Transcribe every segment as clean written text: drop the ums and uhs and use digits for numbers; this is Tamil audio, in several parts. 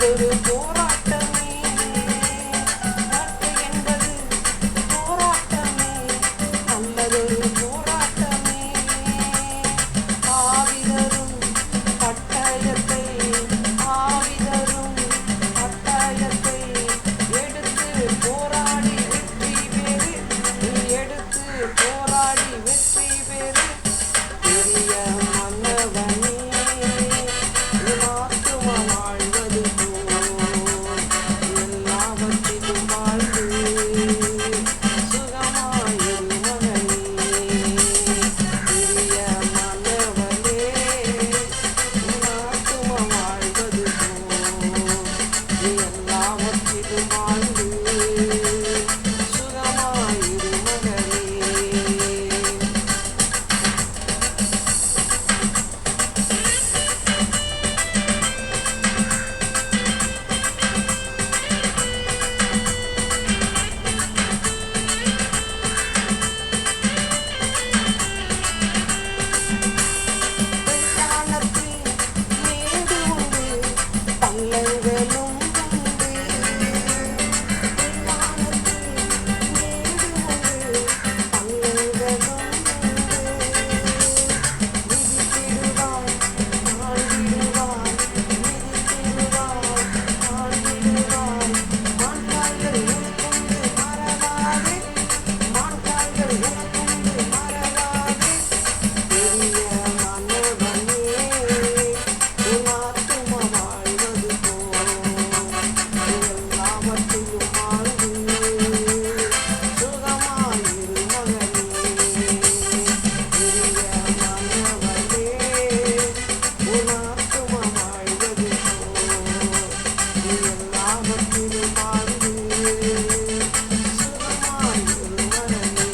நல்லதொரு போராட்டமே, நட்பு என்பது போராட்டமே, நல்லதொரு போராட்டமே. ஆவிதரும் பட்டயத்தை, ஆவிதரும் பட்டயத்தை எடுத்து போராடி வெற்றி பெறு, நீ எடுத்து போராடி வெற்றி பெறு. பெரிய மன்னவனே, உன் ஆத்துமா வாழ்வது போல் எல்லாவற்றிலும் வாழ்ந்து சுகமாயிரு மகனே. பெரிய மன்னவனே, உன் ஆத்துமா வாழ்வது போல் எல்லாவற்றிலும் வாழ்ந்து சுகமாயிரு மகனே. வெள்ளானத்தில் மேடு உண்டு, பள்ளங்களும் உண்டு. வெள்ளானத்தில் மேடு உண்டு, பள்ளங்களும் உண்டு. மிதித்திடுவாய், ஆழ்ந்திடுவாய், மிதித்திடுவாய், ஆழ்ந்திடுவாய். மான்கால்கள் உனக்குண்டு மறவாதே, மான்கால்கள் உனக்குண்டு மறவாதே. பெரிய மன்னவனே, உன் ஆத்துமா வாழ்வது போல் எல்லாவற்றிலும் வாழ்ந்து சுகமாயிரு மகனே. பெரிய மன்னவனே, உன் ஆத்துமா வாழ்வது போல் எல்லாவற்றிலும் வாழ்ந்து சுகமாயிரு மகனே.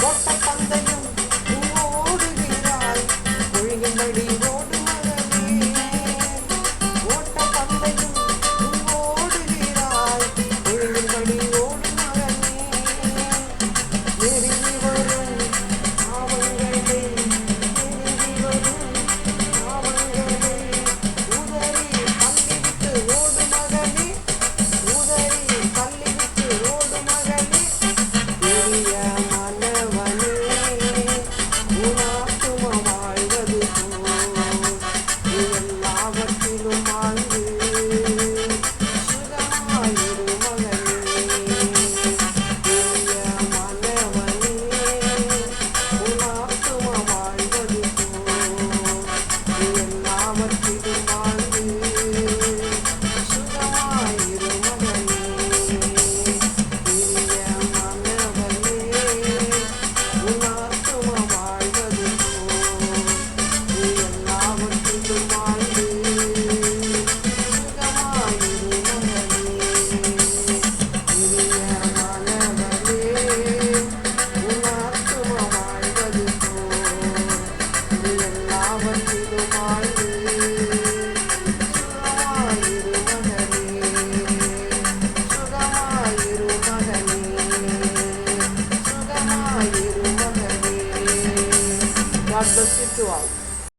ஓட்டப்பந்தயம் நீ ஓடுகிறாய், ஒழுகின்படி ஓடு மகனே. ஓட்டப்பந்தயம் நீ ஓடுகிறாய், ஒழுகின்படி ஓடு மகனே. நெருங்கி வரும் பாவங்களை, நெருங்கி வரும் பாவங்களை உதறி தள்ளிவிட்டு ஓடு மகனே, உதறி தள்ளிவிட்டு ஓடு மகனே. பெரிய மன்னவனே, உன் ஆத்துமா வாழ்வது போல் எல்லாவற்றிலும் வாழ்ந்து சுகமாயிரு மகனே. பெரிய மன்னவனே, உன் ஆத்துமா வாழ்வது போல் எல்லாவற்றிலும் வாழ்ந்து சுகமாயிரு மகனே. பெரிய மன்னவனே, உன் ஆத்துமா வாழ்வது போல் எல்லாவற்றிலும் வாழ்ந்து சுகமாயிரு மகனே. பெரிய மன்னவனே, உன் ஆத்துமா வாழ்வது போல் எல்லாவற்றிலும் வாழ்ந்து சுகமாயிரு மகனே. சுகமாயிரு மகனே, சுகமாயிரு மகனே. God bless you to all.